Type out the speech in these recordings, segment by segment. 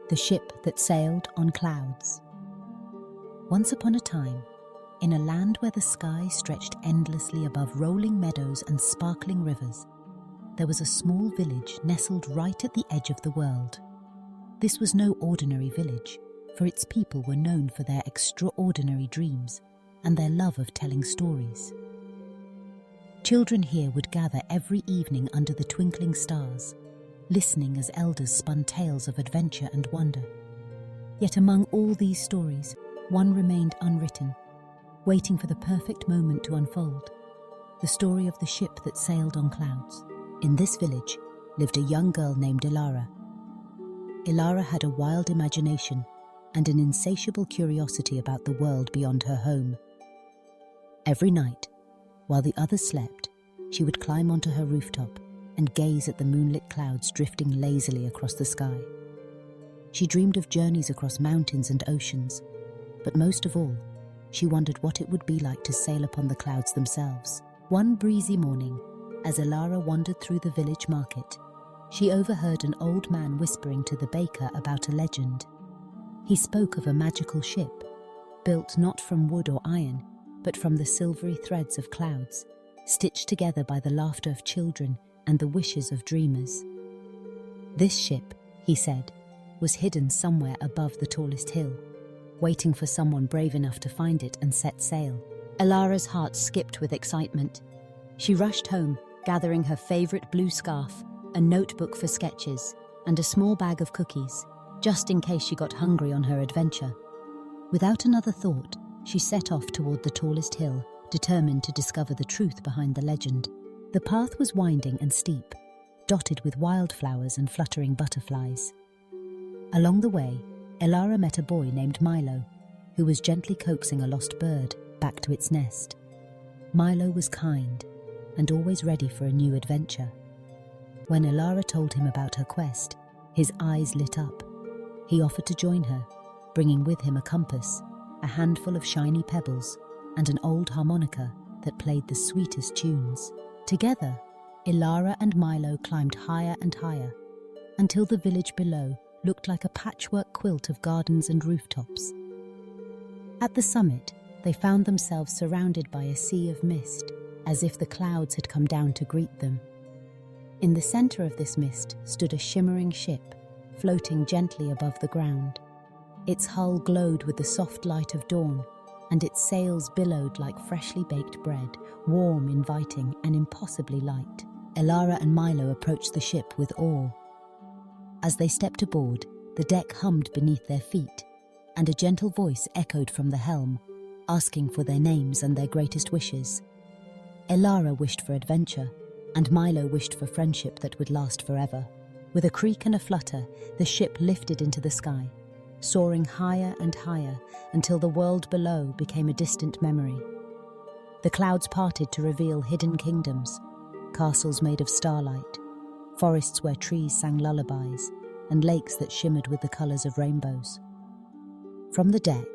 The Ship That Sailed on Clouds. Once upon a time, in a land where the sky stretched endlessly above rolling meadows and sparkling rivers, there was a small village nestled right at the edge of the world. This was no ordinary village, for its people were known for their extraordinary dreams and their love of telling stories. Children here would gather every evening under the twinkling stars, listening as elders spun tales of adventure and wonder. Yet among all these stories, one remained unwritten, waiting for the perfect moment to unfold: the story of the ship that sailed on clouds. In this village lived a young girl named Ilara. Ilara had a wild imagination and an insatiable curiosity about the world beyond her home. Every night, while the others slept, she would climb onto her rooftop and gaze at the moonlit clouds drifting lazily across the sky. She dreamed of journeys across mountains and oceans, but most of all, she wondered what it would be like to sail upon the clouds themselves. One breezy morning, as Ilara wandered through the village market, she overheard an old man whispering to the baker about a legend. He spoke of a magical ship, built not from wood or iron, but from the silvery threads of clouds, stitched together by the laughter of children and the wishes of dreamers. This ship, he said, was hidden somewhere above the tallest hill, waiting for someone brave enough to find it and set sail. Ilara's heart skipped with excitement. She rushed home, gathering her favorite blue scarf, a notebook for sketches, and a small bag of cookies, just in case she got hungry on her adventure. Without another thought, she set off toward the tallest hill, determined to discover the truth behind the legend. The path was winding and steep, dotted with wildflowers and fluttering butterflies. Along the way, Ilara met a boy named Milo, who was gently coaxing a lost bird back to its nest. Milo was kind and always ready for a new adventure. When Ilara told him about her quest, his eyes lit up. He offered to join her, bringing with him a compass, a handful of shiny pebbles, and an old harmonica that played the sweetest tunes. Together, Ilara and Milo climbed higher and higher, until the village below looked like a patchwork quilt of gardens and rooftops. At the summit, they found themselves surrounded by a sea of mist, as if the clouds had come down to greet them. In the center of this mist stood a shimmering ship, floating gently above the ground. Its hull glowed with the soft light of dawn, and its sails billowed like freshly baked bread, warm, inviting, and impossibly light. Ilara and Milo approached the ship with awe. As they stepped aboard, the deck hummed beneath their feet, and a gentle voice echoed from the helm, asking for their names and their greatest wishes. Ilara wished for adventure, and Milo wished for friendship that would last forever. With a creak and a flutter, the ship lifted into the sky, soaring higher and higher until the world below became a distant memory. The clouds parted to reveal hidden kingdoms, castles made of starlight, forests where trees sang lullabies, and lakes that shimmered with the colors of rainbows. From the deck,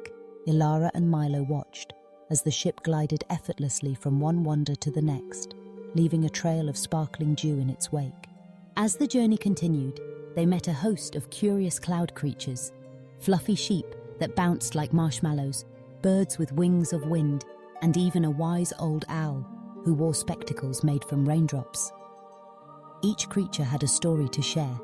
Ilara and Milo watched as the ship glided effortlessly from one wonder to the next, leaving a trail of sparkling dew in its wake. As the journey continued, they met a host of curious cloud creatures: fluffy sheep that bounced like marshmallows, birds with wings of wind, and even a wise old owl who wore spectacles made from raindrops. Each creature had a story to share,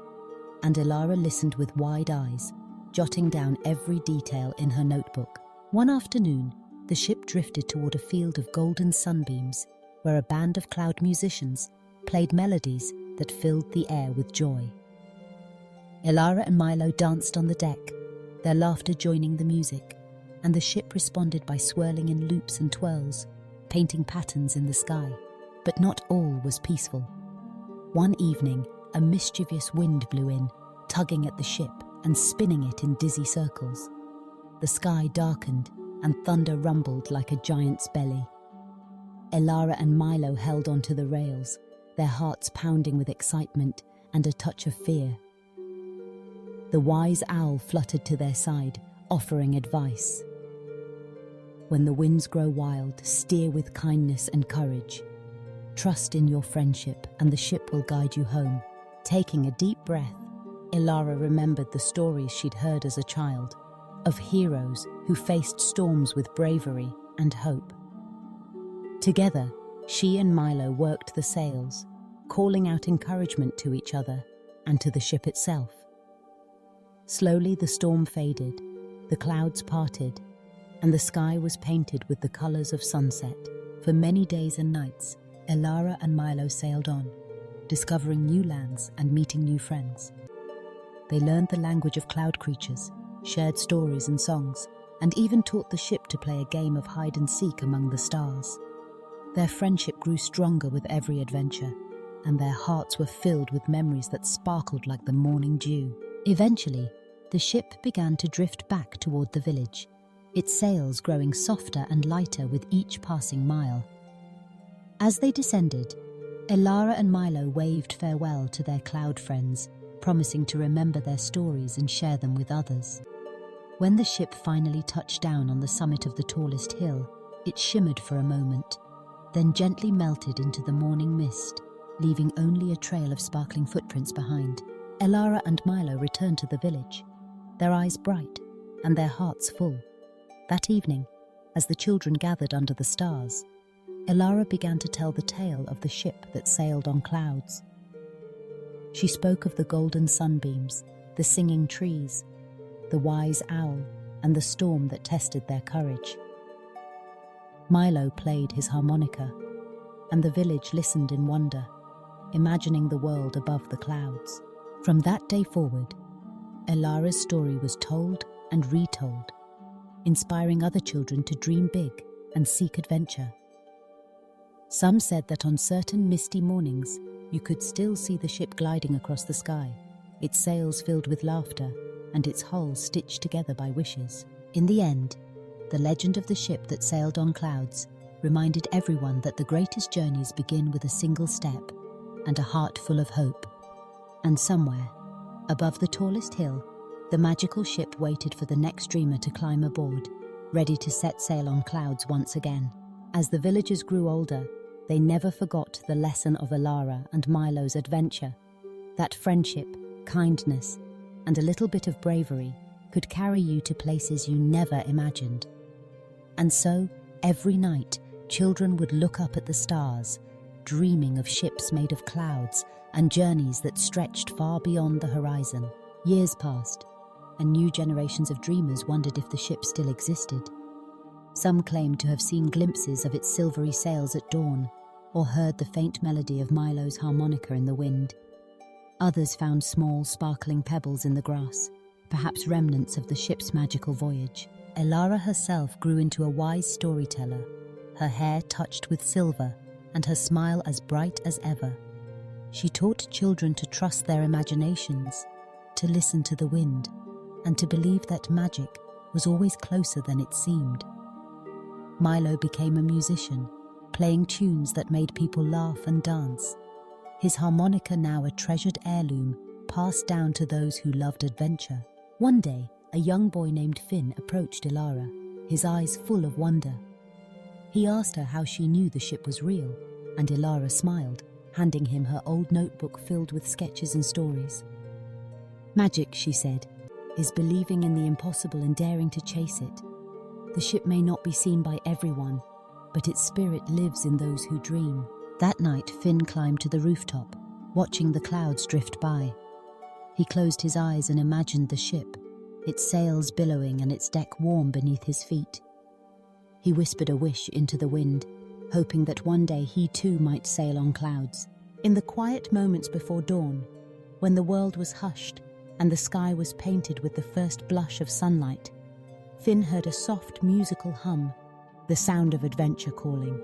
and Ilara listened with wide eyes, jotting down every detail in her notebook. One afternoon, the ship drifted toward a field of golden sunbeams, where a band of cloud musicians played melodies that filled the air with joy. Ilara and Milo danced on the deck, their laughter joining the music, and the ship responded by swirling in loops and twirls, painting patterns in the sky. But not all was peaceful. One evening, a mischievous wind blew in, tugging at the ship and spinning it in dizzy circles. The sky darkened, and thunder rumbled like a giant's belly. Ilara and Milo held onto the rails, their hearts pounding with excitement and a touch of fear. The wise owl fluttered to their side, offering advice. When the winds grow wild, steer with kindness and courage. Trust in your friendship, and the ship will guide you home. Taking a deep breath, Elara remembered the stories she'd heard as a child, of heroes who faced storms with bravery and hope. Together, she and Milo worked the sails, calling out encouragement to each other and to the ship itself. Slowly the storm faded, the clouds parted, and the sky was painted with the colors of sunset. For many days and nights, Elara and Milo sailed on, discovering new lands and meeting new friends. They learned the language of cloud creatures, shared stories and songs, and even taught the ship to play a game of hide and seek among the stars. Their friendship grew stronger with every adventure, and their hearts were filled with memories that sparkled like the morning dew. Eventually, the ship began to drift back toward the village, its sails growing softer and lighter with each passing mile. As they descended, Elara and Milo waved farewell to their cloud friends, promising to remember their stories and share them with others. When the ship finally touched down on the summit of the tallest hill, it shimmered for a moment, then gently melted into the morning mist, leaving only a trail of sparkling footprints behind. Elara and Milo returned to the village, their eyes bright and their hearts full. That evening, as the children gathered under the stars, Elara began to tell the tale of the ship that sailed on clouds. She spoke of the golden sunbeams, the singing trees, the wise owl, and the storm that tested their courage. Milo played his harmonica, and the village listened in wonder, imagining the world above the clouds. From that day forward, Elara's story was told and retold, inspiring other children to dream big and seek adventure. Some said that on certain misty mornings, you could still see the ship gliding across the sky, its sails filled with laughter and its hull stitched together by wishes. In the end, the legend of the ship that sailed on clouds reminded everyone that the greatest journeys begin with a single step and a heart full of hope. And somewhere, above the tallest hill, the magical ship waited for the next dreamer to climb aboard, ready to set sail on clouds once again. As the villagers grew older, they never forgot the lesson of Elara and Milo's adventure, that friendship, kindness, and a little bit of bravery could carry you to places you never imagined. And so, every night, children would look up at the stars, dreaming of ships made of clouds and journeys that stretched far beyond the horizon. Years passed, and new generations of dreamers wondered if the ship still existed. Some claimed to have seen glimpses of its silvery sails at dawn, or heard the faint melody of Milo's harmonica in the wind. Others found small, sparkling pebbles in the grass, perhaps remnants of the ship's magical voyage. Elara herself grew into a wise storyteller, her hair touched with silver and her smile as bright as ever. She taught children to trust their imaginations, to listen to the wind, and to believe that magic was always closer than it seemed. Milo became a musician, playing tunes that made people laugh and dance, his harmonica now a treasured heirloom passed down to those who loved adventure. One day, a young boy named Finn approached Elara, his eyes full of wonder. He asked her how she knew the ship was real, and Elara smiled, handing him her old notebook filled with sketches and stories. "Magic," she said, "is believing in the impossible and daring to chase it. The ship may not be seen by everyone, but its spirit lives in those who dream." That night, Finn climbed to the rooftop, watching the clouds drift by. He closed his eyes and imagined the ship, its sails billowing and its deck warm beneath his feet. He whispered a wish into the wind, hoping that one day he too might sail on clouds. In the quiet moments before dawn, when the world was hushed and the sky was painted with the first blush of sunlight, Finn heard a soft musical hum, the sound of adventure calling.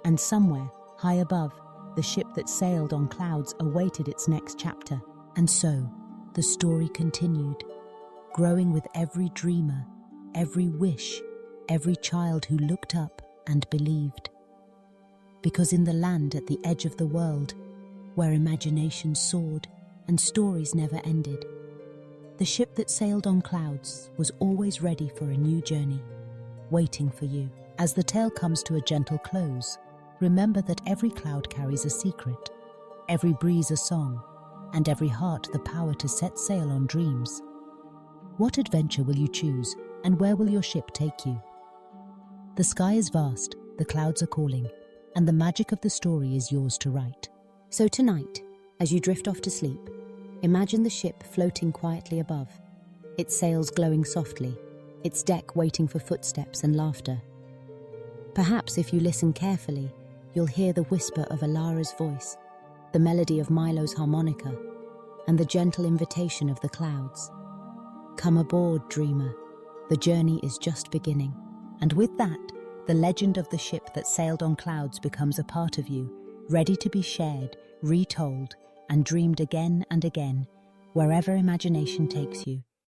And somewhere, high above, the ship that sailed on clouds awaited its next chapter. And so, the story continued, growing with every dreamer, every wish, every child who looked up and believed. Because in the land at the edge of the world, where imagination soared and stories never ended, the ship that sailed on clouds was always ready for a new journey, waiting for you. As the tale comes to a gentle close, remember that every cloud carries a secret, every breeze a song, and every heart the power to set sail on dreams. What adventure will you choose, and where will your ship take you? The sky is vast, the clouds are calling, and the magic of the story is yours to write. So tonight, as you drift off to sleep, imagine the ship floating quietly above, its sails glowing softly, its deck waiting for footsteps and laughter. Perhaps if you listen carefully, you'll hear the whisper of Alara's voice, the melody of Milo's harmonica, and the gentle invitation of the clouds. Come aboard, dreamer. The journey is just beginning. And with that, the legend of the ship that sailed on clouds becomes a part of you, ready to be shared, retold, and dreamed again and again, wherever imagination takes you.